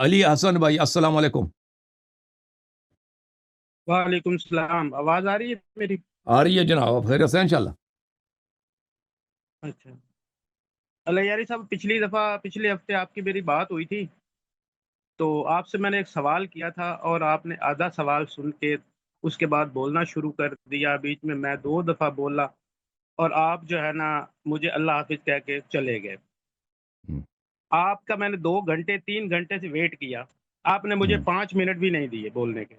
علی حسن بھائی السلام علیکم. وعلیکم السلام. آواز آ رہی ہے میری؟ آ رہی ہے جناب, آپ خیریت سے ہیں انشاءاللہ؟ اچھا. اللہ یاری صاحب، پچھلے ہفتے آپ کی میری بات ہوئی تھی، تو آپ سے میں نے ایک سوال کیا تھا اور آپ نے آدھا سوال سن کے اس کے بعد بولنا شروع کر دیا. بیچ میں میں 2 دفعہ بولا اور آپ جو ہے نا مجھے اللہ حافظ کہہ کے چلے گئے. ہم، آپ کا میں نے 2 گھنٹے 3 گھنٹے سے ویٹ کیا، آپ نے مجھے ہم، 5 منٹ بھی نہیں دیے بولنے کے.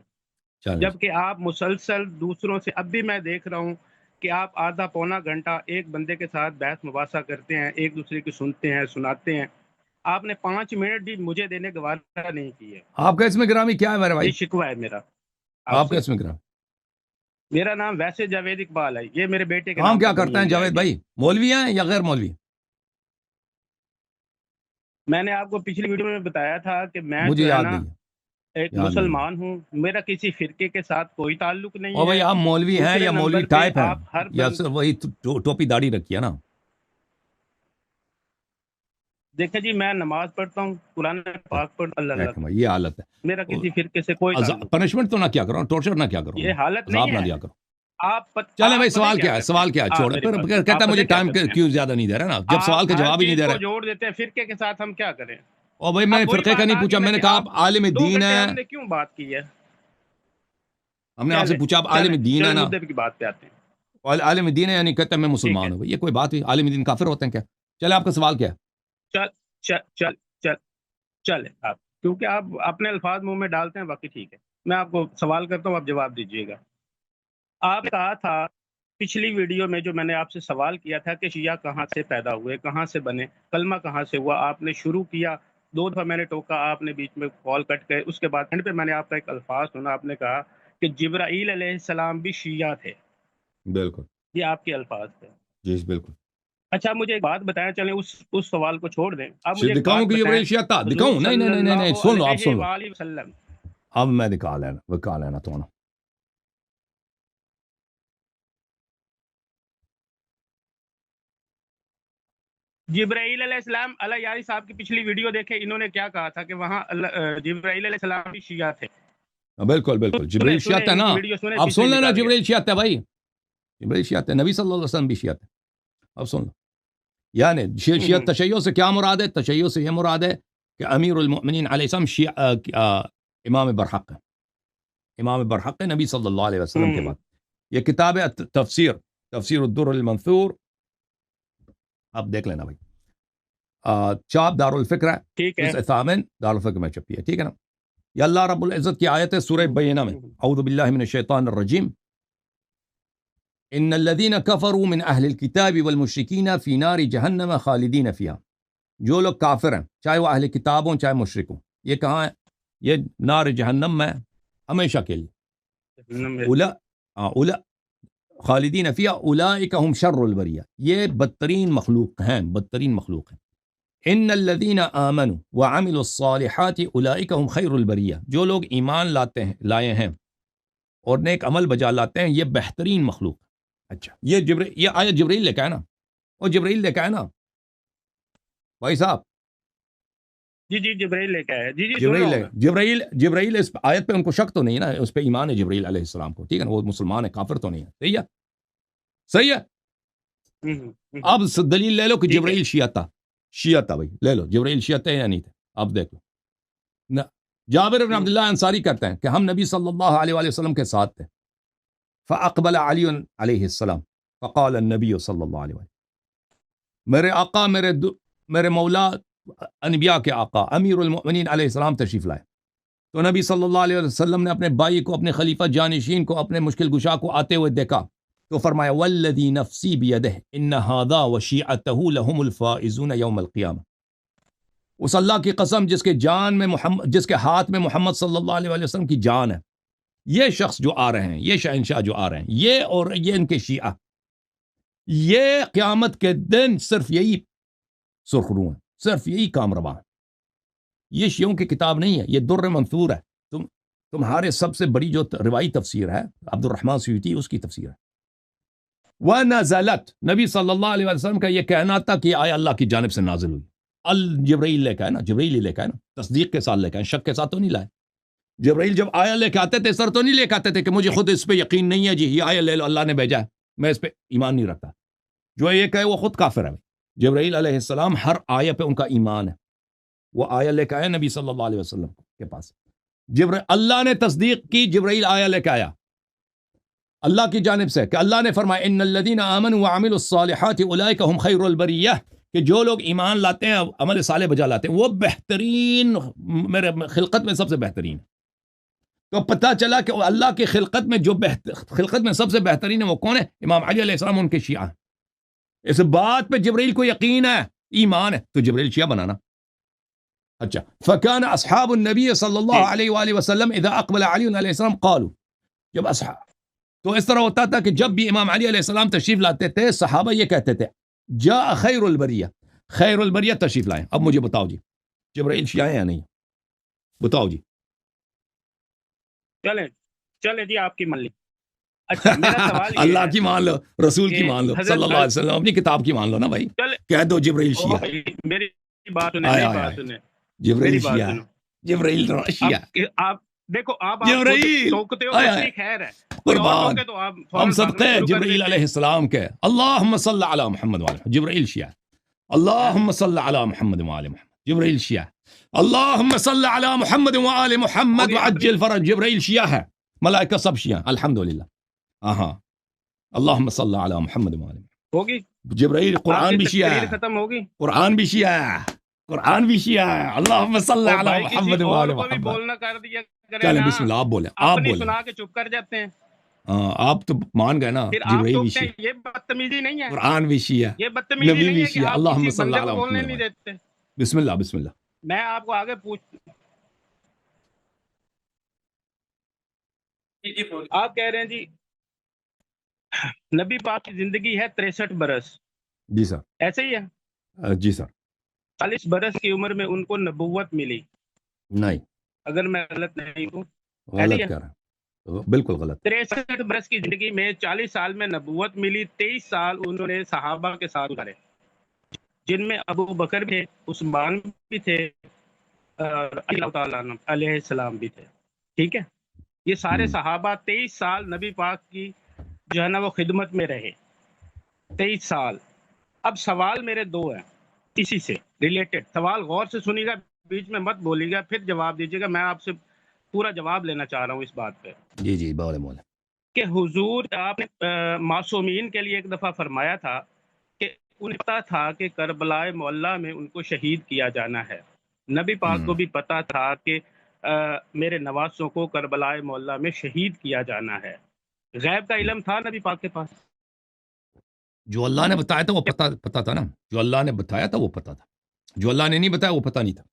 چلیں جی. جبکہ آپ مسلسل دوسروں سے، اب بھی میں دیکھ رہا ہوں کہ آپ آدھا پونا گھنٹہ ایک بندے کے ساتھ بحث مباحثہ کرتے ہیں، ایک دوسرے کی سنتے ہیں، سناتے ہیں. آپ نے 5 منٹ بھی مجھے دینے کا وعدہ نہیں کیا. آپ کا اس میں گرامی کیا ہے میرے یہ بھائی؟ شکوہ ہے میرا آپ آپ کا سے. اس میں گرامی میرا نام ویسے جاوید اقبال ہے، یہ میرے بیٹے کے کام نام کیا پر بنی کرتے ہیں ہوئی آئی جاوید ڈی. بھائی؟ مولوی ہیں یا غیر مولوی؟ میں نے آپ کو پچھلی ویڈیو میں بتایا تھا کہ میں مجھے جو ہے یاد نا نہیں ہے. ایک یاد نہیں ہے. مسلمان ہوں، میرا کسی فرقے کے ساتھ کوئی تعلق اور نہیں بھائی ہے. آپ مولوی ہیں دوسرے یا مولوی نمبر پہ ٹائپ ہیں آپ ہر یا بند صرف وہی ٹوپی داڑھی رکھی ہے نا؟ دیکھیں جی، میں نماز پڑھتا ہوں، قرآن پاک پڑھ اللہ اللہ دیکھیں بھائی یہ حالت میرا ہے. کسی فرقے سے کوئی تعلق نہیں. پنشمنٹ تو نہ کیا کرو, ٹورچر نہ کیا کرو, یہ حالت عذاب نہیں نہ ہے. دیا کرو. چلیں بھائی آپ پتہ سوال کیا کیا ہے؟ کرتے ہیں؟ سوال کیا ہے؟ آپ چھوڑ میری پھر بات کہتا ہے آپ مجھے پتہ کیا ٹائم کرتے ہیں؟ کیوں زیادہ نہیں دے رہا نا, جب سوال آپ کا ہر جواب ہی نہیں چیز دے کو رہے. جوڑ دیتے ہیں فرقے کے ساتھ، ہم کیا کریں؟ اور بھائی میں اب وہی فرقے کا بات نہیں آ پوچھا, گئی نا میں نے کہ کہا آپ آپ عالم دو دین گھنٹے ہے. ہم نے کیوں بات کی ہے؟ ہم نے آپ سے چلیں پوچھا آپ عالم چلیں دین ہے چلیں نا؟ مدعے کی بات پہ آتے ہیں. اور عالم دین ہے یعنی کہتا ہے میں ٹھیک ہے. مسلمان ہوں. یہ کوئی بات ہوئی؟ عالم دین کافر ہوتے ہیں کیا؟ چلے آپ کا سوال کیا ہے؟ چل چل چل چل چلیں آپ، کیونکہ آپ اپنے الفاظ منہ میں ڈالتے ہیں، باقی ٹھیک ہے. میں آپ کو سوال کرتا ہوں، آپ جواب دیجیے گا. آپ نے کہا تھا پچھلی ویڈیو میں، جو میں نے آپ سے سوال کیا تھا کہ شیعہ کہاں سے پیدا ہوئے، کہاں سے بنے، کلمہ کہاں سے ہوا، آپ نے شروع کیا. 2 دفعہ میں نے ٹوکا، آپ نے بیچ میں کال کٹ گئے. اس کے بعد اینڈ پہ میں نے آپ کا ایک الفاظ سنا، آپ نے کہا کہ جبرائیل علیہ السلام بھی شیعہ تھے. بالکل یہ آپ کے الفاظ تھے. جی بالکل. اچھا مجھے ایک بات بتائیں، چلیں اس سوال کو چھوڑ دیں. اب مجھے ایک دکھاؤں بات کہ بتائیں، جبرائیل شیعہ تھا؟ حضور دکھاؤں؟ نہیں نہیں صلی نہیں نہیں نہیں, اللہ سن لو, آپ سن علیہ لو. وآلہ وسلم. اب میں دکھا لینا تو نا. جبرائیل علیہ السلام، اللہ یاری صاحب کی پچھلی ویڈیو دیکھے، انہوں نے کیا کہا تھا کہ وہاں جبرائیل علیہ السلام بھی شیعہ تھے. بالکل بالکل جبرائیل شیعہ سنیں تھا ان نا. کی ویڈیو سنیں، اب پچھلی سن لینا, نکال کے. جبرائیل شیعہ تھا بھائی. جبرائیل شیعہ تھا, نبی صلی اللہ علیہ وسلم بھی شیعہ تھے. اب سن لو. یعنی شیعہ تشیع سے کیا مراد ہے؟ تشیع سے یہ مراد ہے کہ امیر المؤمنین علیہ السلام امام برحق ہے. امام برحق ہے نبی صلی اللہ علیہ وسلم کے بعد. یہ کتاب ہے تفسیر الدر المنثور, آپ دیکھ لینا بھائی. چاپ دارالفکر ہے, ٹھیک ہے. جزء ثامن دارالفکر میں چھپی ہے, ٹھیک ہے نا. یہ اللہ رب العزت کی آیت ہے سورہ بینہ میں. اعوذ باللہ من الشیطان الرجیم. ان الذين كفروا من اهل الكتاب والمشركين في نار جہنم خالدین فيها. جو لوگ کافر ہیں, چاہے وہ اہل کتاب ہوں چاہے مشرک ہوں, یہ کہاں ہے؟ یہ نار جہنم میں ہمیشہ کے لیے. اولا خالدین فیہا اولئک هم شر البریہ, یہ بدترین مخلوق ہیں, بدترین مخلوق ہیں. ان الذین آمنوا وعملوا الصالحات اولئک هم خیر البریہ, جو لوگ ایمان لائے ہیں اور نیک عمل بجا لاتے ہیں, یہ بہترین مخلوق. اچھا یہ آیت جبرائیل لے کے آیا نا, اور جبرائیل لے کے آیا نا بھائی صاحب. جی جی جبرائیل لے کے آیا. جی جی سن رہا ہوں میں. جبرائیل اس آیت پہ ان کو شک تو نہیں نا, اس پہ ایمان ہے جبرائیل علیہ السلام کو, ٹھیک ہے نا, وہ مسلمان ہے, کافر تو نہیں ہے. صحیح ہے, صحیح ہے. اب دلیل لے لو کہ ٹھیک ہے. جبرائیل شیعہ تھا بھائی, لے لو جبرائیل شیعہ تھے یا نہیں تھے, اب دیکھ لو. جابر بن عبداللہ انصاری کہتے ہیں کہ ہم نبی صلی اللہ علیہ وآلہ وسلم کے ساتھ تھے. فاقبل علی علیہ السلام فقال النبی صلی اللہ علیہ وسلم, میرے آقا, میرے مولا, انبیاء کے آقا امیر المؤمنین علیہ السلام تشریف لائے. تو نبی صلی اللہ علیہ وسلم نے اپنے بھائی کو, اپنے خلیفہ جانشین کو, اپنے مشکل گشا کو آتے ہوئے دیکھا تو فرمایا والذی نفسی بیدہ ان ھذا وشیعتہ لهم الفائزون یوم القیامہ. اس اللہ کی قسم جس کے ہاتھ میں محمد صلی اللہ علیہ وسلم کی جان ہے, یہ شخص جو آ رہے ہیں, یہ شہنشاہ جو آ رہے ہیں, یہ اور یہ ان کے شیعہ, یہ قیامت کے دن صرف یہی سرخرو ہیں, صرف یہی کام روا ہیں. یہ شیعوں کی کتاب نہیں ہے, یہ در منثور ہے. تمہارے سب سے بڑی جو روایی تفسیر ہے عبد الرحمن سیوطی, اس کی تفسیر ہے. وَنَزَلَتْ, نبی صلی اللہ علیہ وسلم کا یہ کہنا تھا کہ آیا اللہ کی جانب سے نازل ہوئی. جبرائیل لے کے آئے نا، جبرائیل ہی لے کے آئے نا، تصدیق کے ساتھ لے کے آئے، شک کے ساتھ تو نہیں لائے۔ جبرائیل جب آیا لے کے آتے تھے سر تو نہیں لے کے آتے تھے کہ مجھے خود اس پہ یقین نہیں ہے جی، یہ آیا لے لو اللہ نے بھیجا ہے، میں اس پہ ایمان نہیں رکھتا۔ جو یہ کہے وہ خود کافر ہے۔ جبرائیل علیہ السلام ہر آیہ پہ ان کا ایمان ہے، وہ آیہ لے کے آئے نبی صلی اللہ علیہ وسلم کے پاس، اللہ نے تصدیق کی، جبرائیل آیہ لے کے آیا اللہ کی جانب سے کہ اللہ نے فرمایا ان الذین آمنوا وعملوا الصالحات اولئک هم خیر البریہ، کہ جو لوگ ایمان لاتے ہیں عمل صالح بجا لاتے ہیں وہ بہترین، میرے خلقت میں سب سے بہترین۔ تو پتہ چلا کہ اللہ کی خلقت میں جو خلقت میں سب سے بہترین ہے وہ کون ہے؟ امام علی علیہ السلام، ان کے شیعہ۔ اس بات پہ جبرائیل کو یقین ہے، ایمان ہے، تو جبرائیل شیعہ بنانا۔ اچھا، فکان اصحاب النبی صلی اللہ علیہ وآلہ وسلم اذا اقبل علی علیہ السلام قالوا، جب اصحاب، تو اس طرح ہوتا تھا کہ جب بھی امام علی علیہ السلام تشریف لاتے تھے صحابہ یہ کہتے تھے جاء خیر البریہ، خیر البریہ تشریف لائیں۔ اب مجھے بتاؤ جی جبرائیل شیعہ ہے یا نہیں؟ بتاؤ جی۔ چلیں جی، آپ کی مان لی۔ اچھا، میرا سوال یہ اللہ ہے کی مان لو، رسول کی مان لو، صلی اللہ علیہ وسلم، اپنی کتاب کی مان لو نا بھائی، کہہ دو جبرائیل شیعہ۔ میری بات سنیں، میری بات سنیں، جبرائیل شیعہ، جبرائیل شیعہ۔ آپ دیکھو، آپ جبرائیل ٹوکتے ہو، اپنی خیر ہے، قربان، ہم صدقے جبرائیل علیہ السلام کے، اللہم صلی علی محمد وعلی محمد، جبرائیل شیعہ۔ اللہم صلی علی محمد وعلی محمد، جبرائیل شیعہ۔ اللہم صلی علی محمد وعلی محمد وعجل فرج، جبرائیل شیعہ ہے، ملائکہ سب شیعہ، الحمدللہ۔ ہاں، اللہم صلی علی محمد وعلی محمد ہوگی۔ جبرائیل قرآن بھی شیعہ ہے، ختم ہوگی، قرآن بھی شیعہ ہے، قرآن بھی شیعہ ہے۔ اللہم صلی علی محمد وعلی محمد۔ بولنا کر دیا، چلیں بسم اللہ، آپ بولیں، آپ بولیں، سنا کے چپ کر جاتے ہیں۔ آپ تو مان گئے نا، جبرائیل بھی شیعہ، یہ بدتمیزی نہیں ہے، قرآن بھی شیعہ، یہ بدتمیزی نبی نہیں بھی ہے کہ شیعہ۔ آپ اللہم کسی صلی بندے علی کو بولنے نہیں محمد۔ دیتے۔ بسم اللہ، بسم اللہ۔ میں آپ کو آگے آپ کہہ رہے ہیں جی نبی پاک کی زندگی ہے 63 برس، جی سر، ایسے ہی ہے؟ جی سر۔ 40 برس کی عمر میں ان کو نبوت ملی، نہیں، اگر میں غلط نہیں ہوں، غلط کہہ رہا ہے، بالکل غلط۔ 63 برس کی زندگی میں 40 سال میں نبوت ملی، 23 سال انہوں نے صحابہ کے ساتھ گزارے، جن میں ابو بکر بھی تھے، عثمان بھی تھے، اللہ تعالیٰ علیہ السلام بھی تھے، ٹھیک ہے؟ یہ سارے صحابہ 23 سال نبی پاک کی جو ہے نا وہ خدمت میں رہے، 23 سال۔ اب سوال میرے دو ہیں اسی سے ریلیٹڈ، سوال غور سے سنیے گا، بیچ میں مت بولیے گا، پھر جواب دیجیے گا، میں آپ سے پورا جواب لینا چاہ رہا ہوں اس بات پہ۔ جی جی، بولے بولے۔ کہ حضور آپ نے معصومین کے لیے ایک دفعہ فرمایا تھا کہ انہیں پتا تھا کہ کربلا معلیٰ میں ان کو شہید کیا جانا ہے، نبی پاک کو بھی پتا تھا کہ میرے نواسوں کو کربلا معلیٰ میں شہید کیا جانا ہے، غیب کا علم تھا نبی پاک کے پاس؟ جو اللہ نے بتایا تھا وہ پتا تھا نا، جو اللہ نے بتایا تھا وہ پتا تھا، جو اللہ نے نہیں بتایا وہ پتا نہیں تھا۔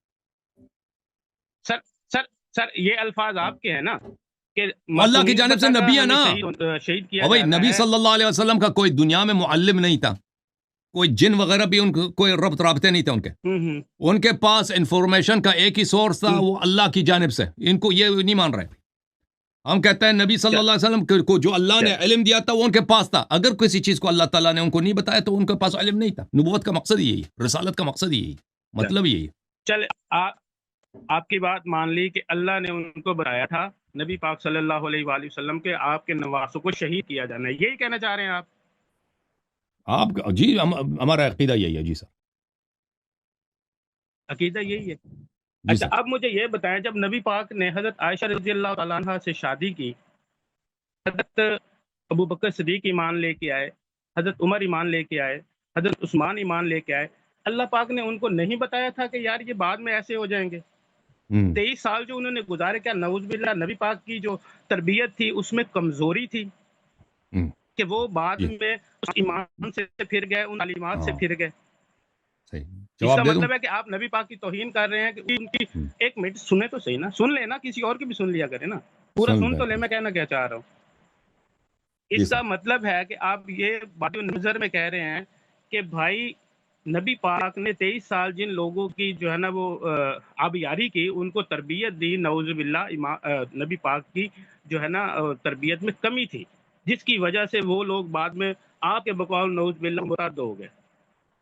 سر یہ الفاظ آپ کے ہیں نا کہ اللہ کی جانب سے نبی ہے نا، شہید کیا بھائی نبی صلی اللہ علیہ وسلم کا کوئی دنیا میں معلم نہیں تھا، کوئی جن وغیرہ بھی ان کو کوئی رابطے نہیں تھے ان کے پاس انفارمیشن کا ایک ہی سورس تھا، وہ اللہ کی جانب سے۔ ان کو یہ نہیں مان رہے، ہم کہتے ہیں نبی صلی اللہ علیہ وسلم کو جو اللہ نے علم دیا تھا وہ ان کے پاس تھا، اگر کسی چیز کو اللہ تعالیٰ نے ان کو نہیں بتایا تو ان کے پاس علم نہیں تھا۔ نبوت کا مقصد یہی ہے، رسالت کا مقصد یہی، مطلب یہی ہے۔ چلے آپ کی بات مان لی کہ اللہ نے ان کو بتایا تھا نبی پاک صلی اللہ علیہ وآلہ وسلم کے آپ کے نواسوں کو شہید کیا جانا ہے، یہی کہنا چاہ رہے ہیں آپ؟ جی ہمارا عقیدہ یہی ہے، جی سر، عقیدہ یہی ہے۔ اچھا، اب مجھے یہ بتائیں، جب نبی پاک نے حضرت عائشہ رضی اللہ تعالیٰ عنہ سے شادی کی، حضرت ابو بکر صدیق ایمان لے کے آئے، حضرت عمر ایمان لے کے آئے، حضرت عثمان ایمان لے کے آئے، اللہ پاک نے ان کو نہیں بتایا تھا کہ یار یہ بعد میں ایسے ہو جائیں گے؟ 23 سال جو انہوں نے گزارے، کیا نعوذ باللہ نبی پاک کی جو تربیت تھی اس میں کمزوری تھی کہ وہ بعد میں اس ایمان سے پھر گئے، ان تعلیمات سے پھر گئے؟ اس کا مطلب ہے کہ آپ نبی پاک کی توہین کر رہے ہیں کہ ان کی ایک منٹ سنیں تو صحیح نا، سن لے نا، کسی اور کی بھی سن لیا کرے نا، پورا سن تو لے، میں کہنا کیا چاہ رہا ہوں۔ اس کا مطلب ہے کہ آپ یہ بات نظر میں کہہ رہے ہیں کہ بھائی نبی پاک نے 23 سال جن لوگوں کی جو ہے نا وہ آبیاری کی، ان کو تربیت دی، نعوذ باللہ نبی پاک کی جو ہے نا تربیت میں کمی تھی، جس کی وجہ سے وہ لوگ بعد میں آپ کے بقول نعوذ باللہ مرتد ہو گئے۔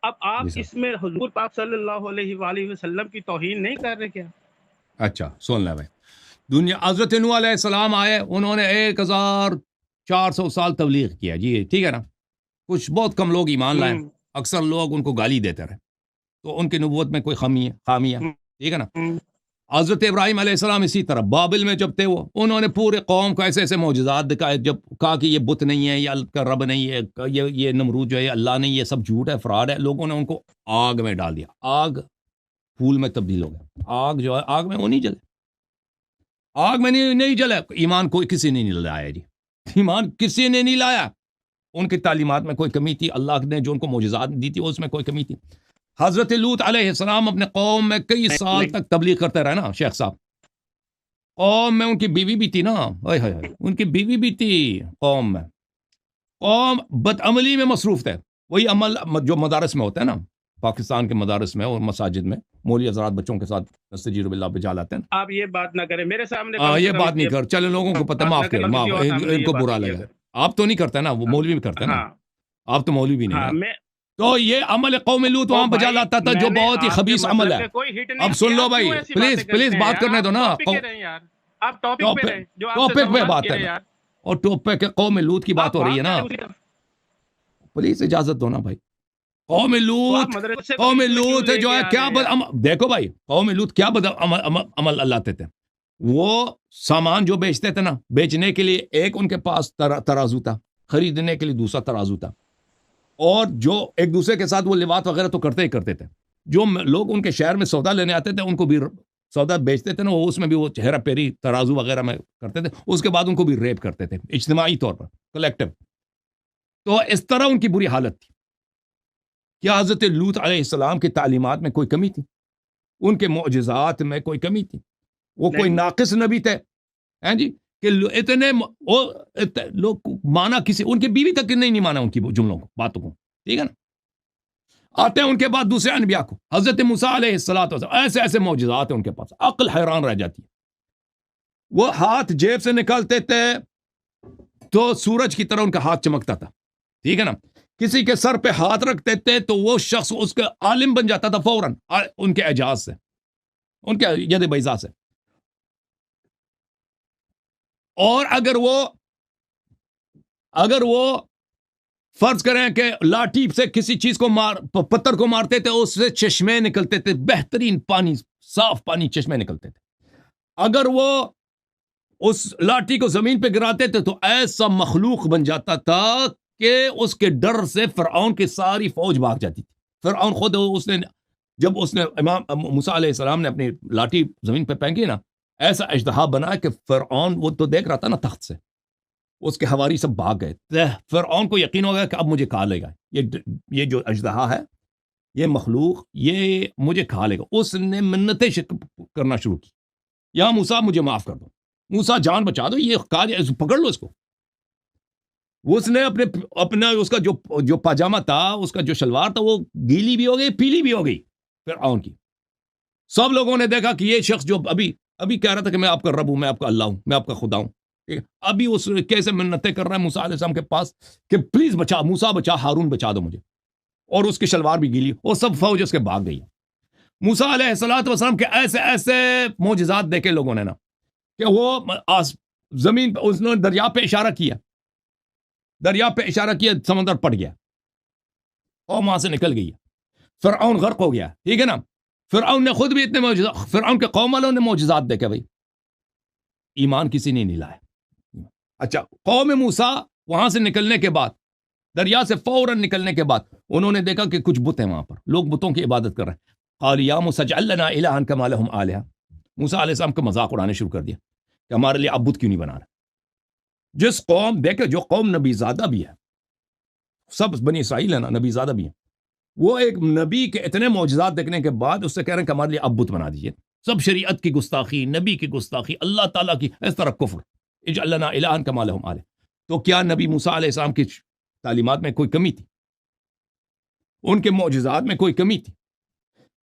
اب آپ اس میں حضور پاک صلی اللہ علیہ وآلہ وسلم کی توہین نہیں کر رہے کیا؟ اچھا سن لے بھائی، دنیا حضرت نوح علیہ السلام آئے، انہوں نے 1400 سال تبلیغ کیا، جی ٹھیک ہے نا، کچھ بہت کم لوگ ایمان لائے، اکثر لوگ ان کو گالی دیتے رہے، تو ان کی نبوت میں کوئی خامی ہے، ٹھیک ہے نا۔ حضرت ابراہیم علیہ السلام اسی طرح بابل میں جب تھے، وہ انہوں نے پورے قوم کو ایسے ایسے معجزات دکھائے، جب کہا کہ یہ بت نہیں ہے، یہ اللہ کا رب نہیں ہے، یہ نمرود جو ہے اللہ نہیں، یہ سب جھوٹ ہے، فراڈ ہے، لوگوں نے ان کو آگ میں ڈال دیا، آگ پھول میں تبدیل ہو گیا، آگ جو ہے آگ میں وہ نہیں جلے، آگ میں نہیں جلے، ایمان کوئی کسی نے نہیں لایا جی، ایمان کسی نے نہیں لایا، ان کی تعلیمات میں کوئی کمی تھی، اللہ نے جو ان کو معجزات دی تھی اس میں کوئی کمی تھی۔ حضرت لوط علیہ السلام اپنے قوم میں کئی سال تک تبلیغ کرتے رہے نا شیخ صاحب، قوم میں ان کی بیوی بھی تھی نا، ان کی بیوی بھی تھی قوم میں، قوم بدعملی میں مصروف تھے، وہی عمل جو مدارس میں ہوتا ہے نا، پاکستان کے مدارس میں اور مساجد میں مولوی حضرات بچوں کے ساتھ نستجیر باللہ پہ جا لاتے ہیں۔ آپ یہ بات نہ کریں میرے سامنے، یہ بات نہیں کر، چلے لوگوں کو پتہ، معاف کریں، معاف، ان کو برا لگا، آپ تو نہیں کرتے نا، وہ مولوی بھی کرتے ہیں نا، آپ تو مولوی بھی نہیں ہیں، تو یہ عمل قوم لوط وہاں بجا لاتا تھا جو بہت ہی خبیث عمل ہے۔ اب سن لو بھائی، پلیز بات کرنے دو نا، آپ ٹاپک پہ بات کریں، اور ٹاپک قوم لوط کی بات ہو رہی ہے نا، پلیز اجازت دو نا بھائی۔ قوم لوط جو ہے کیا دیکھو بھائی، قوم لوط کیا بد عمل لاتے تھے، وہ سامان جو بیچتے تھے نا، بیچنے کے لیے ایک ان کے پاس ترازو تھا، خریدنے کے لیے دوسرا ترازو تھا، اور جو ایک دوسرے کے ساتھ وہ لواط وغیرہ تو کرتے ہی کرتے تھے، جو لوگ ان کے شہر میں سودا لینے آتے تھے ان کو بھی سودا بیچتے تھے نا، وہ اس میں بھی وہ چہرہ پیری ترازو وغیرہ میں کرتے تھے، اس کے بعد ان کو بھی ریپ کرتے تھے اجتماعی طور پر، کلیکٹو۔ تو اس طرح ان کی بری حالت تھی۔ کیا حضرت لوط علیہ السلام کی تعلیمات میں کوئی کمی تھی؟ ان کے معجزات میں کوئی کمی تھی؟ وہ کوئی ناقص نبی تھے ہیں جی کہ اتنے لوگ مانا کسی، ان کی بیوی تک نہیں مانا ان کی جملوں کو، باتوں کو، ٹھیک ہے نا۔ آتے ہیں ان کے بعد دوسرے انبیاء کو، حضرت موسیٰ علیہ السلام، ایسے ایسے معجزات ہیں ان کے پاس، عقل حیران رہ جاتی ہے۔ وہ ہاتھ جیب سے نکالتے تھے تو سورج کی طرح ان کا ہاتھ چمکتا تھا، ٹھیک ہے نا۔ کسی کے سر پہ ہاتھ رکھتے تھے تو وہ شخص اس کا عالم بن جاتا تھا فوراً، ان کے اعجاز سے، ان کے ید بیضا سے۔ اور اگر وہ فرض کریں کہ لاٹھی سے کسی چیز کو پتھر کو مارتے تھے، اس سے چشمے نکلتے تھے، بہترین پانی، صاف پانی چشمے نکلتے تھے۔ اگر وہ اس لاٹھی کو زمین پہ گراتے تھے تو ایسا مخلوق بن جاتا تھا کہ اس کے ڈر سے فرعون کی ساری فوج بھاگ جاتی تھی۔ فرعون خود جب اس نے امام موسیٰ علیہ السلام نے اپنی لاٹھی زمین پہ پھینکی نا، ایسا اژدہا بنا کہ فرعون، وہ تو دیکھ رہا تھا نا تخت سے، اس کے حواری سب بھاگ گئے۔ فرعون کو یقین ہو گیا کہ اب مجھے کھا لے گا، یہ جو اژدہا ہے، یہ مخلوق، یہ مجھے کھا لے گا۔ اس نے منتیں کرنا شروع کی، یا موسیٰ مجھے معاف کر دو، موسیٰ جان بچا دو، یہ پکڑ لو اس کو۔ اس نے اپنا اس کا جو پاجامہ تھا، اس کا جو شلوار تھا، وہ گیلی بھی ہو گئی، پیلی بھی ہو گئی فرعون کی۔ سب لوگوں نے دیکھا کہ یہ شخص جو ابھی کہہ رہا تھا کہ میں آپ کا رب ہوں، میں آپ کا اللہ ہوں، میں آپ کا خدا ہوں، ابھی اس کیسے منتیں کر رہا ہے موسیٰ علیہ السلام کے پاس کہ پلیز بچا، موسیٰ بچا، ہارون بچا دو مجھے، اور اس کی شلوار بھی گیلی، اور سب فوج اس کے بھاگ گئی۔ موسیٰ علیہ السلام کے ایسے ایسے معجزات دیکھے لوگوں نے نا کہ وہ زمین پہ، اس نے دریا پہ اشارہ کیا، سمندر پٹ گیا اور وہاں سے نکل گئی، فرعون غرق ہو گیا، ٹھیک ہے نا۔ فرعون نے خود بھی اتنے معجزات، فرعون کے قوم والوں نے معجزات دیکھے، بھائی ایمان کسی نے نہیں لایا۔ اچھا، قوم موسیٰ وہاں سے نکلنے کے بعد، دریا سے فوراً نکلنے کے بعد، انہوں نے دیکھا کہ کچھ بت ہیں وہاں پر، لوگ بتوں کی عبادت کر رہے ہیں۔ قال یا موسیٰ اجعل لنا الہا کما لہم آلہہ، موسیٰ علیہ السلام کا مذاق اڑانے شروع کر دیا کہ ہمارے لیے آپ بت کیوں نہیں بنا رہے۔ جس قوم، دیکھے جو قوم نبی زادہ بھی ہے، سب بنی اسرائیل ہے نا، نبی زادہ بھی ہے، وہ ایک نبی کے اتنے معجزات دیکھنے کے بعد اس سے کہہ رہے ہیں کہ ہمارے لیے اب بت بنا دیجیے۔ سب شریعت کی گستاخی، نبی کی گستاخی، اللہ تعالیٰ کی اس طرح کفر، اجعل لنا الہا کما لہم آلہہ۔ تو کیا نبی موسیٰ علیہ السلام کی تعلیمات میں کوئی کمی تھی؟ ان کے معجزات میں کوئی کمی تھی؟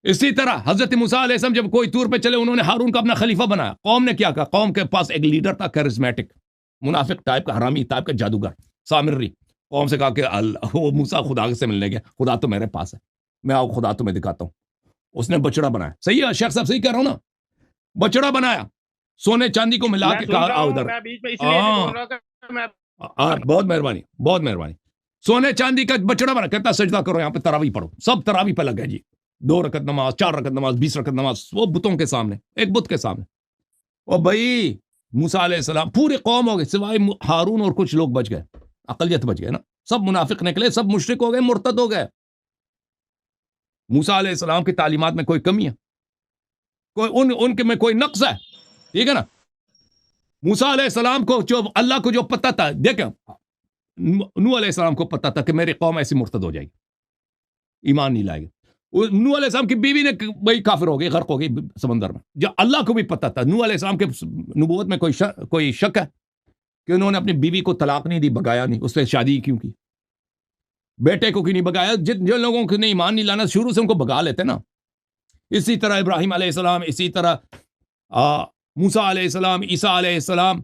اسی طرح حضرت موسیٰ علیہ السلام جب کوئی طور پہ چلے، انہوں نے ہارون کا اپنا خلیفہ بنایا۔ قوم نے کیا کہا؟ قوم کے پاس ایک لیڈر تھا، کرزمیٹک، منافق ٹائپ کا، حرامی ٹائپ کا، جادوگر، سامری۔ قوم سے کہا کہ وہ موسیٰ خدا سے ملنے گیا، خدا تو میرے پاس ہے۔ میں آؤ خدا تمہیں دکھاتا ہوں. اس نے بچڑا بنایا. صحیح ہے شیخ صاحب, صحیح کہہ رہا ہوں نا, بچڑا بنایا, سونے چاندی کو ملا کے کہا آؤ ادھر. بہت مہربانی, بہت مہربانی. سونے چاندی کا بچڑا بنا, کہتا سجدہ کرو یہاں پہ, تراویح پڑھو. سب تراویح پہ لگ گئے جی, 2 رکعت نماز, 4 رکعت نماز, 20 رکعت نماز, وہ بتوں کے سامنے, ایک بت کے سامنے. اور بھائی موسیٰ علیہ السلام پوری قوم ہو گئے سوائے ہارون اور کچھ لوگ بچ گئے, اقلیت بچ گئے نا, سب منافق نکلے, سب مشرک ہو گئے, مرتد ہو گئے. موسیٰ علیہ السلام کی تعلیمات میں کوئی کمی ہے, کوئی ان کے میں کوئی نقص ہے, ٹھیک ہے نا. موسیٰ علیہ السلام کو جو اللہ کو جو پتہ تھا, دیکھیں نوح علیہ السلام کو پتہ تھا کہ میری قوم ایسی مرتد ہو جائے گی, ایمان نہیں لائے گی. نوح علیہ السلام کی بیوی نے بھائی کافر ہو گئی, غرق ہو گئی سمندر میں. جو اللہ کو بھی پتہ تھا, نوح علیہ السلام کے نبوت میں کوئی شک ہے کہ انہوں نے اپنی بیوی کو طلاق نہیں دی, بگایا نہیں, اس سے شادی کیوں کی, بیٹے کو کیوں نہیں بگایا. جن لوگوں کو نہیں ایمان نہیں لانا شروع سے ان کو بگا لیتے نا. اسی طرح ابراہیم علیہ السلام, اسی طرح موسیٰ علیہ السلام, عیسیٰ علیہ السلام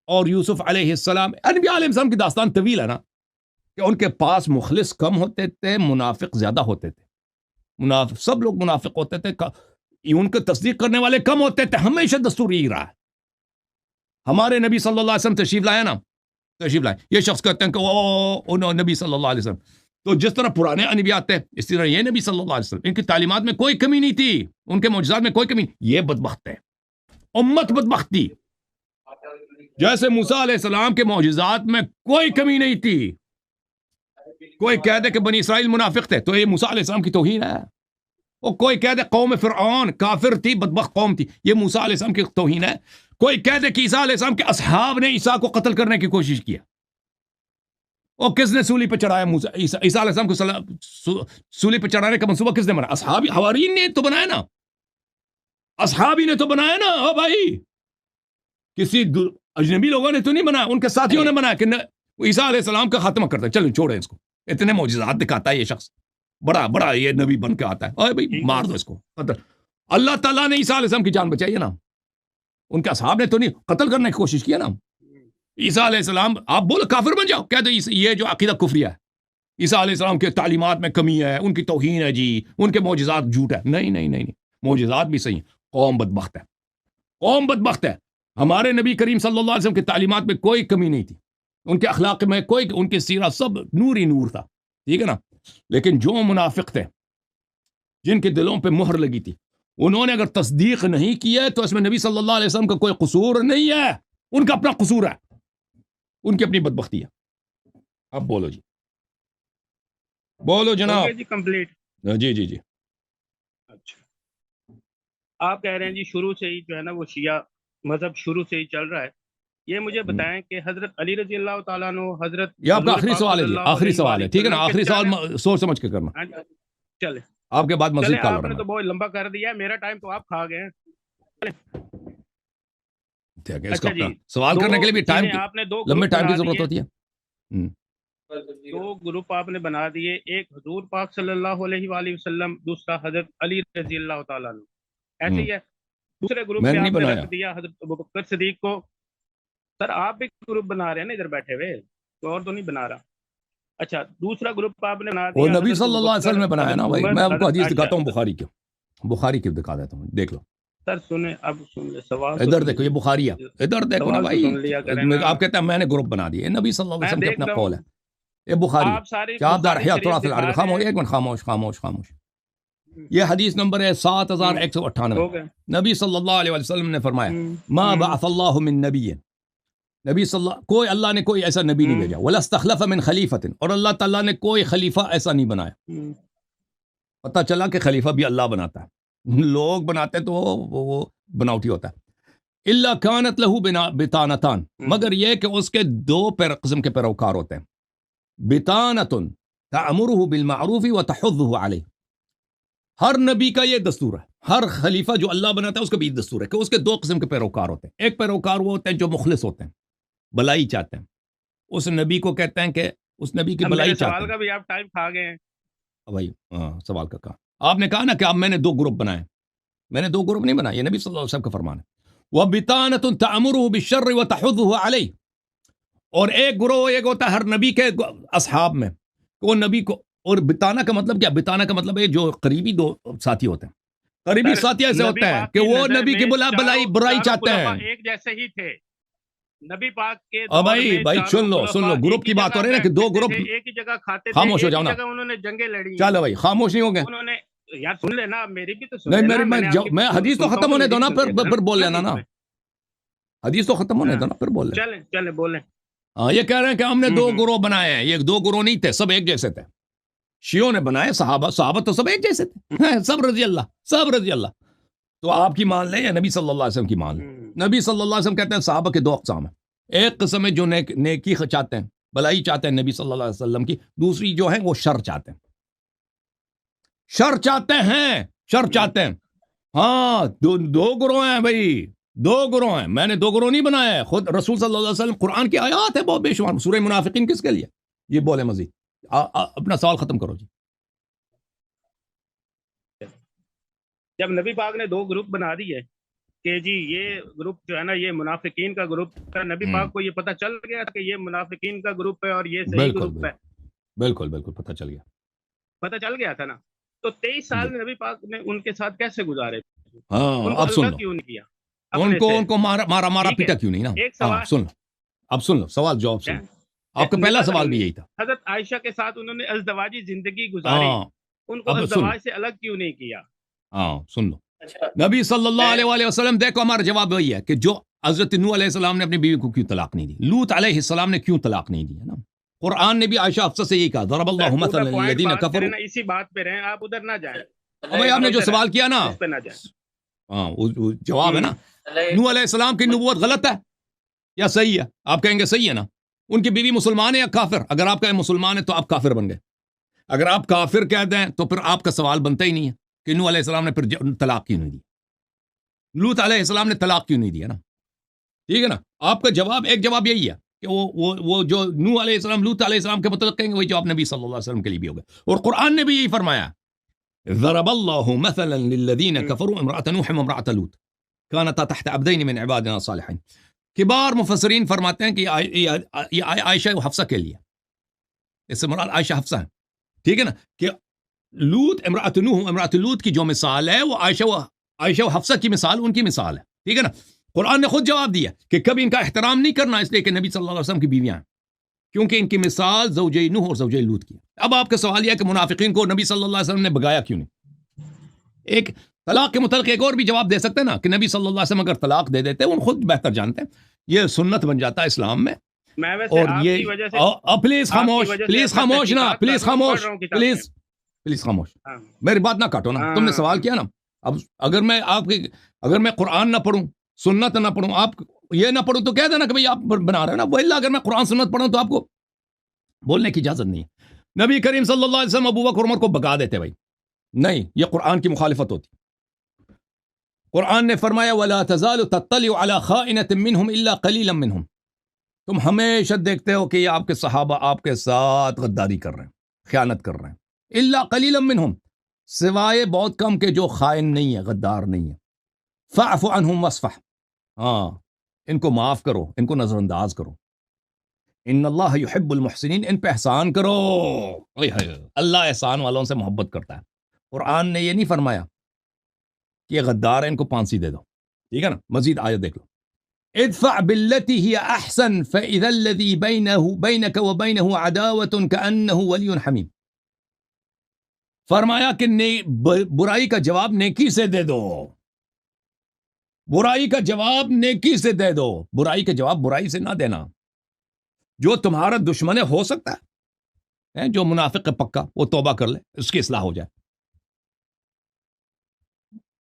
اور یوسف علیہ السلام. انبیاء علیہ السلام کی داستان طویل ہے نا, کہ ان کے پاس مخلص کم ہوتے تھے, منافق زیادہ ہوتے تھے. سب لوگ منافق ہوتے تھے, ان کے تصدیق کرنے والے کم ہوتے تھے. ہمیشہ دستور یہی رہا ہے. ہمارے نبی صلی اللہ علیہ وسلم تشریف لائے نا, تشریف لائے. یہ شخص کہتے ہیں کہ نبی صلی اللہ علیہ وسلم, تو جس طرح پرانے انبیاء تھے اس طرح یہ نبی صلی اللہ علیہ وسلم, ان کی تعلیمات میں کوئی کمی نہیں تھی, ان کے معجزات میں کوئی کمی نہیں. یہ بدبخت ہے, امت بدبختی. جیسے موسیٰ علیہ السلام کے معجزات میں کوئی کمی نہیں تھی. کوئی کہہ دے کہ بنی اسرائیل منافق تھے تو یہ موسیٰ علیہ السلام کی توہین ہے. اور کوئی کہہ دے قوم فرعون کافر تھی, بدبخت قوم تھی, یہ موسیٰ علیہ السلام کی توہین ہے. کوئی کہہ دے کہ عیسیٰ علیہ السلام کے اصحاب نے عیسیٰ کو قتل کرنے کی کوشش کیا, اور کس نے سولی پہ چڑھایا عیسیٰ علیہ السلام کو سولی پہ چڑھانے کا منصوبہ کس نے بنایا؟ اصحابی حوارین نے تو بنایا نا, اصحابی نے تو بنایا نا. او بھائی کسی اجنبی لوگوں نے تو نہیں بنایا, ان کے ساتھیوں نے بنایا کہ عیسیٰ علیہ السلام کا خاتمہ کرتا ہے. چلو چھوڑیں اس کو, اتنے معجزات دکھاتا ہے یہ شخص, بڑا یہ نبی بن کے آتا ہے. اوے بھائی مار دو اس کو. اللہ تعالیٰ نے عیسیٰ علیہ السلام کی جان بچائی ہے نا, ان کے اصحاب نے تو نہیں قتل کرنے کی کوشش کیا نا. عیسیٰ علیہ السلام آپ بولو کافر بن جاؤ, کہہ دو یہ جو عقیدہ کفریہ ہے, عیسیٰ علیہ السلام کے تعلیمات میں کمی ہے, ان کی توہین ہے جی, ان کے معجزات جھوٹ ہے. نہیں, معجزات بھی صحیح. قوم بدبخت ہے, قوم بدبخت ہے. ہمارے نبی کریم صلی اللہ علیہ وسلم کی تعلیمات میں کوئی کمی نہیں تھی, ان کے اخلاق میں کوئی, ان کی سیرت سب نور ہی نور تھا, ٹھیک ہے نا. لیکن جو منافق تھے, جن کے دلوں پہ مہر لگی تھی, انہوں نے اگر تصدیق نہیں کی ہے تو اس میں نبی صلی اللہ علیہ وسلم کا کوئی قصور نہیں ہے, ان کا اپنا قصور ہے, ان کی اپنی بدبختی ہے. اب بولو جی, بولو جناب. جی کمپلیٹ. جی. اچھا, آپ کہہ رہے ہیں جی شروع سے ہی جو ہے نا وہ شیعہ مذہب شروع سے ہی چل رہا ہے. یہ مجھے بتائیں کہ حضرت علی رضی اللہ تعالیٰ عنہ, حضرت یہ آپ کا آخری سوال ہے جی, آخری سوال ہے, ٹھیک ہے نا. آخری سوال سوچ سمجھ کے کرنا. چلے آپ کے بعد مزید کال. آپ نے تو بہت لمبا کر دیا ہے, میرا ٹائم تو آپ کھا گئے ہیں. اچھا جی, سوال کرنے کے لیے بھی ٹائم, لمبے ٹائم کی ضرورت ہوتی ہے. 2 گروپ آپ نے بنا دیے, ایک حضور پاک صلی اللہ علیہ وآلہ وسلم, دوسرا حضرت علی رضی اللہ تعالیٰ عنہ, ایسے ہی ہے. دوسرے گروپ میں آپ نے رکھ دیا حضرت ابوبکر صدیق کو. سر آپ بھی گروپ بنا رہے ہیں نا ادھر بیٹھے ہوئے, تو اور تو نہیں بنا رہا. اچھا, دوسرا گروپ آپ نے بنا دیا, وہ نبی صلی اللہ علیہ وسلم نے بنایا نا بھائی. میں آپ کو حدیث دکھاتا ہوں بخاری کی دکھا دیتا ہوں, دیکھ لو. سر سنیں, اب سن لے سوال, ادھر دیکھو, یہ بخاری ہے, ادھر دیکھو نا بھائی. آپ کہتے ہیں میں نے گروپ بنا دیا, نبی صلی اللہ علیہ وسلم کے اپنا قول ہے, یہ بخاری. ایک منٹ, خاموش. یہ حدیث نمبر ہے 7198. نبی صلی اللہ علیہ وسلم نے فرمایا, ما بعث اللہ من نبی, نبی صلی اللہ, کوئی اللہ نے کوئی ایسا نبی نہیں بھیجا, ولا استخلف من خلیفۃ, اور اللہ تعالیٰ نے کوئی خلیفہ ایسا نہیں بنایا. پتہ چلا کہ خلیفہ بھی اللہ بناتا ہے, لوگ بناتے تو وہ بناوٹی ہوتا ہے. الا کانت لہ بطانتان, مگر یہ کہ اس کے 2 قسم کے پیروکار ہوتے ہیں. بطانۃ تأمرہ بالمعروف وتحضہ علیہ, ہر نبی کا یہ دستور ہے, ہر خلیفہ جو اللہ بناتا ہے اس کا بھی دستور ہے کہ اس کے 2 قسم کے پیروکار ہوتے ہیں. ایک پیروکار وہ ہوتے ہیں جو مخلص ہوتے ہیں, بلائی چاہتے ہیں, اس نبی کو کہتے ہیں کہ اس نبی کی بلائی چاہتے ہیں. سوال کا بھی آپ ٹائم کھا گئے ہیں بھائی. سوال کا کہا آپ نے, کہا نا کہ اب میں نے 2 گروپ بنائے. میں نے 2 گروپ نہیں بنائے, یہ نبی صلی اللہ علیہ وسلم کا فرمان ہے. وَبِطَانَةٌ تَأْمُرُهُ بِالشَّرِّ وَتَحُضُّهُ عَلَيْهِ, اور ایک گروہ ایک ہوتا ہے ہر نبی کے اصحاب میں, وہ نبی کو اور بتانا کا مطلب کیا؟ بتانا کا مطلب ہے جو قریبی دو ساتھی ہوتے ہیں، قریبی سر، ساتھی ایسے نبی ہوتے ہیں پاک کہ کی وہ نظر نبی کی میں برائی چاروں چاہتے خلفاء ہیں۔ ایک جیسے ہی تھے نبی پاک کے اور دور میں، بھائی چاروں سن لو خلفاء گروپ ایک ہی کی بات جگہ ہو رہی ہے نا کہ دو بیٹھتے گروپ، تھے، ایک ہی جگہ کھاتے تھے، خاموش ہو ایک جاؤ ہی نا، جگہ انہوں نے جنگیں لڑی ہیں، چلو بھائی خاموش نہیں ہو گئے؟ انہوں نے، یار سن لینا، میری بھی تو سن نہیں لینا، میں نے آپ کی میں حدیث تو سنتا ختم ہوں ہونے میری دو نا، بھی سنتے پھر بول لینا بیچ نا، میں۔ حدیث تو ختم ہونے ہاں، دو نا پھر بول لینا۔ چلیں چلیں بولیں۔ ہاں یہ کہہ رہے ہیں کہ ہم نے دو ہوں گروہ بنائے ہیں، یہ دو گروہ نہیں تھے، سب ایک جیسے تھے، شیعوں نے بنائے، صحابہ تو سب ایک جیسے تھے، سب رضی اللہ، سب رضی اللہ۔ تو آپ کی مان لیں یا نبی صلی اللہ علیہ وسلم کی مان لیں؟ نبی صلی اللہ علیہ وسلم کہتے ہیں صحابہ کے دو اقسام ہیں، ایک قسم ہے جو نیکی چاہتے ہیں، بلائی چاہتے ہیں نبی صلی اللہ علیہ وسلم کی، دوسری جو ہے وہ شر چاہتے ہیں، شر چاہتے ہیں۔ ہاں دو گروہ ہیں بھائی، دو گروہ ہیں، میں نے دو گروہ نہیں بنایا ہے، خود رسول صلی اللہ علیہ وسلم، قرآن کی آیات ہے بہت بے شمار، سورہ منافقین کس کے لیے؟ یہ بولے مزید، اپنا سوال ختم کرو جی۔ جب نبی پاک نے دو گروپ بنا دیے کہ جی یہ گروپ جو ہے نا یہ منافقین کا گروپ ہے، نبی پاک کو یہ پتہ چل گیا کہ یہ منافقین کا گروپ ہے اور یہ صحیح بالکل گروپ ہے، بالکل بالکل پتہ چل گیا پتہ چل گیا تھا نا؟ تو 23 سال جی۔ نبی پاک نے ان کے ساتھ کیسے گزارے؟ ہاں ان کو اب سن الگ لو، کیوں نہیں کیا ان اپنے سے؟ کو مارا ٹھیک ہے، پیٹا کیوں نہیں نا؟ ایک ہاں سوال سن لو، اب سن لو، سوال جواب سن لو، آپ کا پہلا نکاح سوال کریں بھی گے، یہی تھا۔ حضرت عائشہ کے ساتھ انہوں نے ازدواجی زندگی گزاری، ہاں ان کو اب سن لو، ازدواج سے الگ کیوں نہیں کیا؟ ہاں سن لو، نبی صلی اللہ علیہ وآلہ وسلم، دیکھو ہمارا جواب وہی ہے کہ جو حضرت نوح علیہ السلام نے اپنی بیوی کو کیوں طلاق نہیں دی، لوط علیہ السلام نے کیوں طلاق نہیں دی، ہے نا؟ قرآن نے بھی عائشہ حفصہ سے یہی کہا، ضرب اللہ مثلا پورا پوائنٹ للذین بات کریں کفروا۔ نا، اسی بات پہ رہیں، آپ ادھر نہ جائیں، بھائی آپ نے جو ادھر سوال کیا نا، اس پہ نہ جائیں۔ ہاں وہ جواب ہے نا، نوح علیہ السلام کی نبوت غلط ہے یا صحیح ہے؟ آپ کہیں گے صحیح ہے نا، ان کی بیوی مسلمان ہے یا کافر؟ اگر آپ کہیں مسلمان ہے تو آپ کافر بن گئے، اگر آپ کافر کہہ دیں تو پھر آپ کا سوال بنتا ہی نہیں ہے کہ نوح علیہ السلام نے پھر طلاق کیوں نہیں دی، لوط علیہ السلام نے طلاق کیوں نہیں دیا نا؟ ٹھیک ہے نا؟ آپ کا جواب ایک جواب یہی ہے کہ وہ جو نوح علیہ السلام لوط علیہ السلام کے متعلق کہیں گے وہی جواب نبی صلی اللہ علیہ وسلم کے لیے بھی ہوگا، اور قرآن نے بھی یہی فرمایا، ضرب اللہ مثلا للذین کفروا امرأة نوح وامرأة لوط كانتا تحت عبدین من عبادنا صالحین۔ کبار مفسرین فرماتے ہیں کہ یہ عائشہ و حفصہ کے لیے، اس سے مراد عائشہ حفصہ ہے، ٹھیک ہے نا؟ کہ لوط امرأة نوح امرأة لوط کی جو مثال ہے وہ عائشہ و حفصہ کی مثال ان کی مثال ہے، ٹھیک ہے نا؟ قرآن نے خود جواب دیا کہ کبھی ان کا احترام نہیں کرنا، اس لیے کہ نبی صلی اللہ علیہ وسلم کی بیویاں ہیں، کیونکہ ان کی مثال زوجہ نوح اور زوجہ لوط کی۔ اب آپ کا سوال یہ ہے کہ منافقین کو نبی صلی اللہ علیہ وسلم نے بگایا کیوں نہیں؟ ایک طلاق کے متعلق ایک اور بھی جواب دے سکتے ہیں نا کہ نبی صلی اللہ علیہ وسلم اگر طلاق دے دیتے ان خود بہتر جانتے ہیں، یہ سنت بن جاتا ہے اسلام میں، میں ویسے اور آپ یہ کی وجہ سے، پلیز آپ کی خاموش، وجہ سے پلیز اپنا خاموش نا، تحقیقات پلیز کر رہا ہوں، خاموش، پڑھ رہا ہوں کتابیں۔ پلیز خاموش، ہاں میری بات نہ کاٹو نا، تم نے سوال کیا نا، اب اگر میں قرآن نہ پڑھوں، سنت نہ پڑھوں، آپ یہ نہ پڑھوں تو کہہ دینا کہ بھئی آپ بنا رہے ہیں نا، وہ اگر میں قرآن سنت پڑھوں تو آپ کو بولنے کی اجازت نہیں ہے۔ نبی کریم صلی اللہ علیہ وسلم ابو بکر عمر کو بگا دیتے بھائی، نہیں، یہ قرآن کی مخالفت ہوتی۔ قرآن نے فرمایا وَلَا تَزَالُ تَطَّلِعُ عَلَى خَائِنَةٍ مِّنْهُمْ إِلَّا قَلِيلًا مِّنْهُمْ، تم ہمیشہ دیکھتے ہو کہ یہ آپ کے صحابہ آپ کے ساتھ غداری کر رہے ہیں، خیانت کر رہے ہیں، إِلَّا قَلِيلًا مِّنْهُمْ، سوائے بہت کم کے جو خائن نہیں ہے، غدار نہیں ہے، فَاعْفُ عَنْهُمْ وَاصْفَحْ، ہاں ان کو معاف کرو، ان کو نظر انداز کرو، ان اللہ یحب المحسنین، ان پہ احسان کرو، اللہ احسان والوں سے محبت کرتا ہے۔ قرآن نے یہ نہیں فرمایا کہ یہ غدار ہے ان کو پھانسی دے دو، ٹھیک ہے نا؟ مزید آیت دیکھ لو، ادفع بالتي هي احسن فاذا الذي بينك وبينه عداوة كأنه ولي حميم، فرمایا کہ برائی کا جواب نیکی سے دے دو، برائی کا جواب نیکی سے دے دو، برائی کا جواب برائی سے نہ دینا۔ جو تمہارا دشمن ہو سکتا ہے جو منافق ہے پکا، وہ توبہ کر لے، اس کی اصلاح ہو جائے۔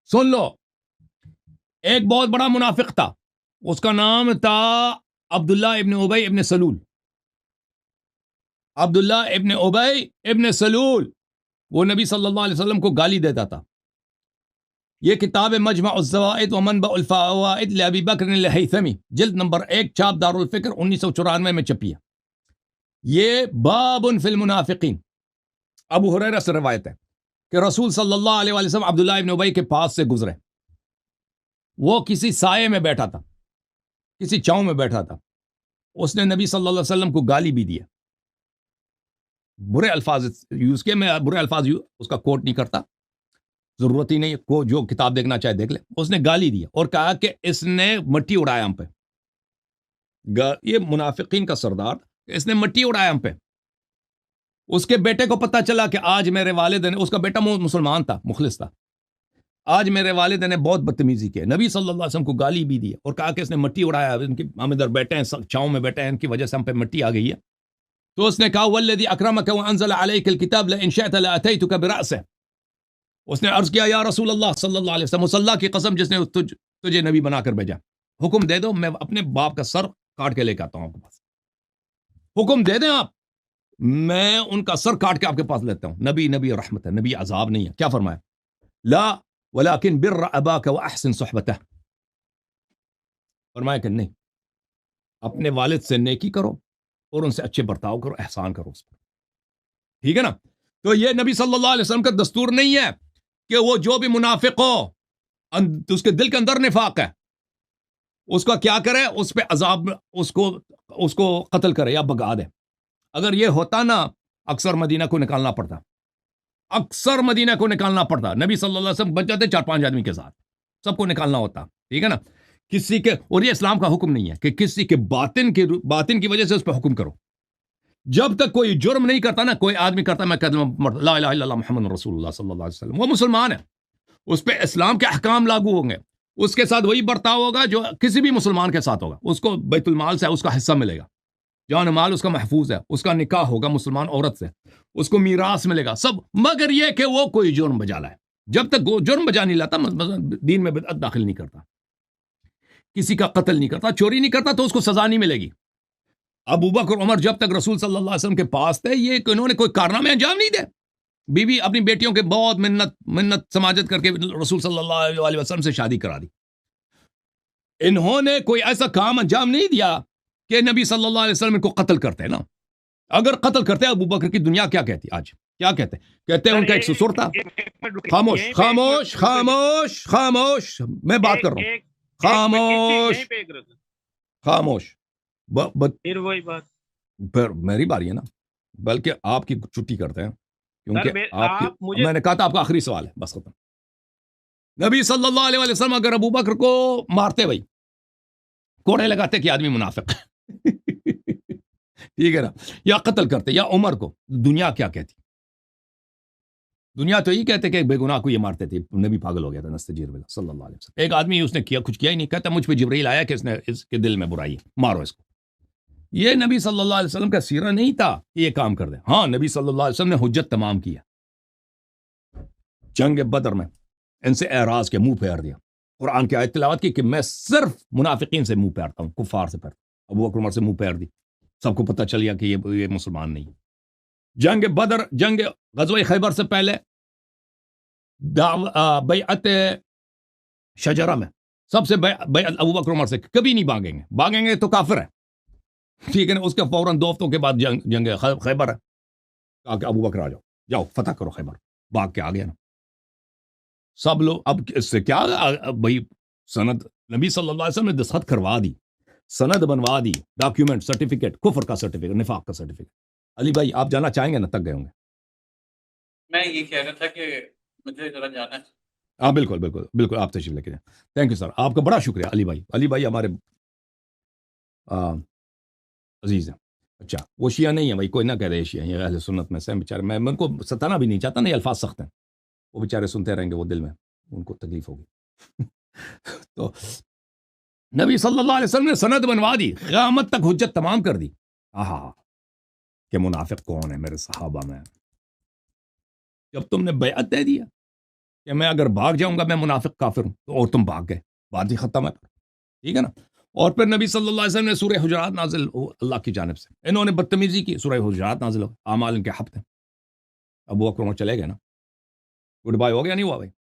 سن لو، ایک بہت بڑا منافق تھا، اس کا نام تھا عبداللہ ابن ابی ابن سلول، عبداللہ ابن ابی ابن سلول، وہ نبی صلی اللہ علیہ وسلم کو گالی دیتا تھا۔ یہ کتاب مجمع الزوائد و منبع الفوائد لابی بکر الہیثمی، جلد نمبر 1، چھاپ دارالفکر 1994 میں چھپی ہے۔ یہ باب فی المنافقین، ابو ہریرہ سے روایت ہے کہ رسول صلی اللہ علیہ وسلم عبداللہ ابن ابی کے پاس سے گزرے، وہ کسی سائے میں بیٹھا تھا، کسی چاؤں میں بیٹھا تھا، اس نے نبی صلی اللہ علیہ وسلم کو گالی بھی دیا، برے الفاظ یوز کیے. میں برے الفاظ اس کا کوٹ نہیں کرتا, ضرورت ہی نہیں, کو جو کتاب دیکھنا چاہے دیکھ لے. اس نے گالی دی اور کہا کہ اس نے مٹی اڑایا ہم پہ. یہ منافقین کا سردار, اس نے مٹی اڑایا ہم پہ. اس کے بیٹے کو پتا چلا کہ آج میرے والد نے, اس کا بیٹا مسلمان تھا, مخلص تھا, آج میرے والد نے بہت بدتمیزی کی, نبی صلی اللہ علیہ وسلم کو گالی بھی دی اور کہا کہ اس نے مٹی اڑایا, ان کی ہم ادھر بیٹھے ہیں چھاؤں میں بیٹھے ہیں, ان کی وجہ سے ہم پہ مٹی آ گئی ہے. تو اس نے کہا والذی اکرمک وانزل علیک الکتاب لئن شئت لاتیتک برأسہ. اس نے عرض کیا یا رسول اللہ صلی اللہ علیہ وسلم, اس اللہ کی قسم جس نے تجھے نبی بنا کر بھیجا, حکم دے دو میں اپنے باپ کا سر کاٹ کے لے کے آتا ہوں آپ کے پاس. حکم دے دیں آپ, میں ان کا سر کاٹ کے آپ کے پاس لیتا ہوں. نبی رحمت ہے, نبی عذاب نہیں ہے. کیا فرمایا؟ لا ولكن بر اباك واحسن صحبته. فرمایا کہ نہیں, اپنے والد سے نیکی کرو اور ان سے اچھے برتاؤ کرو, احسان کرو اس پر. ٹھیک ہے نا؟ تو یہ نبی صلی اللہ علیہ وسلم کا دستور نہیں ہے کہ وہ جو بھی منافق ہو, اس کے دل کے اندر نفاق ہے, اس کا کیا کرے, اس پہ عذاب, اس کو قتل کرے یا بگا دے. اگر یہ ہوتا نا, اکثر مدینہ کو نکالنا پڑتا, اکثر مدینہ کو نکالنا پڑتا. نبی صلی اللہ علیہ وسلم بچ جاتے 4-5 آدمی کے ساتھ, سب کو نکالنا ہوتا. ٹھیک ہے نا؟ کسی کے, اور یہ اسلام کا حکم نہیں ہے کہ کسی کے باطن کی وجہ سے اس پہ حکم کرو. جب تک کوئی جرم نہیں کرتا نا, کوئی آدمی کرتا میں کلمہ لا الہ الا اللہ محمد رسول اللہ صلی اللہ علیہ وسلم, وہ مسلمان ہے, اس پہ اسلام کے احکام لاگو ہوں گے, اس کے ساتھ وہی برتاؤ ہوگا جو کسی بھی مسلمان کے ساتھ ہوگا. اس کو بیت المال سے اس کا حصہ ملے گا, جان مال اس کا محفوظ ہے, اس کا نکاح ہوگا مسلمان عورت سے, اس کو میراث ملے گا سب, مگر یہ کہ وہ کوئی جرم بجا لائے. جب تک وہ جرم بجا نہیں لاتا, دین میں بدعت داخل نہیں کرتا, کسی کا قتل نہیں کرتا, چوری نہیں کرتا, تو اس کو سزا نہیں ملے گی. ابو بکر عمر جب تک رسول صلی اللہ علیہ وسلم کے پاس تھے, یہ کہ انہوں نے کوئی کارنامے انجام نہیں دے. بیوی اپنی بیٹیوں کے بہت منت سماجت کر کے رسول صلی اللہ علیہ وسلم سے شادی کرا دی. انہوں نے کوئی ایسا کام انجام نہیں دیا کہ نبی صلی اللہ علیہ وسلم کو قتل کرتے نا. اگر قتل کرتے ابو بکر کی دنیا کیا کہتی آج, کیا کہتے ہیں ان کا ایک سسر تھا. خاموش خاموش خاموش خاموش, میں بات کر رہا ہوں, خاموش خاموش. پھر وہی بات, پھر میری باری ہے نا, بلکہ آپ کی چھٹی کرتے ہیں کیونکہ آپ کی, میں نے کہا تھا آپ کا آخری سوال ہے, بس ختم. نبی صلی اللہ علیہ وسلم اگر ابو بکر کو مارتے بھائی, کوڑے لگاتے کہ آدمی منافق ٹھیک ہے نا, یا قتل کرتے, یا عمر کو, دنیا کیا کہتی؟ دنیا تو یہ کہتے کہ بے گناہ کو یہ مارتے تھے. نبی پاگل ہو گیا تھا نستجیر باللہ صلی اللہ علیہ وسلم. ایک آدمی اس نے کچھ کیا ہی نہیں, کہتا مجھ پہ جبرائیل آیا کہ اس کے دل میں برائی ہے, مارو اس کو. یہ نبی صلی اللہ علیہ وسلم کا سیرہ نہیں تھا کہ یہ کام کر دے. ہاں, نبی صلی اللہ علیہ وسلم نے حجت تمام کیا, جنگ بدر میں ان سے اعراض کے منہ پھیر دیا, قرآن کی آیت تلاوت کی کہ میں صرف منافقین سے منہ پھیرتا ہوں, کفار سے پھیرتا ہوں. ابو بکر عمر سے منہ پھیر دی, سب کو پتہ چل گیا کہ یہ مسلمان نہیں. جنگ بدر, جنگ غزوہ خیبر سے پہلے بیعت شجرہ میں سب سے بیعت ابو بکر عمر سے کبھی نہیں بھاگیں گے تو کافر ہے. ٹھیک ہے نا, اس کے فوراً 2 ہفتوں کے بعد جنگ خیبر ہے, کہا کہ ابو بکر آ جاؤ فتح کرو خیبر, بھاگ کے آ گیا نا سب لوگ. اب اس سے کیا بھائی, سند نبی صلی اللہ علیہ وسلم نے دستخط کروا دی, سند بنوا دی, ڈاکیومنٹ, سرٹیفکیٹ, کفر کا سرٹیفکیٹ, نفاق کا سرٹیفکیٹ. علی بھائی آپ جانا چاہیں گے نا, تک گئے ہوں گے. میں یہ کہہ رہا تھا کہ مجھے ذرا جانا ہے. ہاں بالکل آپ تشریف لے کے جائیں. تھینک یو سر, آپ کا بڑا شکریہ علی بھائی ہمارے عزیز ہیں. اچھا, وہ شیعہ نہیں ہے بھائی, کوئی نہ کہہ رہے شیعہ, یہ اہل سنت میں سے بیچارے, میں ان کو ستانا بھی نہیں چاہتا نا, یہ الفاظ سخت ہیں, وہ بیچارے سنتے رہیں گے, وہ دل میں ان کو تکلیف ہوگی. تو نبی صلی اللہ علیہ وسلم نے سند بنوا دی, قیامت تک حجت تمام کر دی. کہ منافق کون ہے میرے صحابہ میں. جب تم نے بیعت دے دیا کہ میں اگر بھاگ جاؤں گا میں منافق کافر ہوں, تو اور تم بھاگ گئے, بات ہی ختم ہے. ٹھیک ہے نا. اور پھر نبی صلی اللہ علیہ وسلم نے سورہ حجرات نازل اللہ کی جانب سے, انہوں نے بدتمیزی کی, سورہ حجرات نازل ہو, اعمال ان کے ہفتے. ابو بکر عمر چلے گئے نا, گڈ بائے ہو گیا نہیں ہوا بھائی.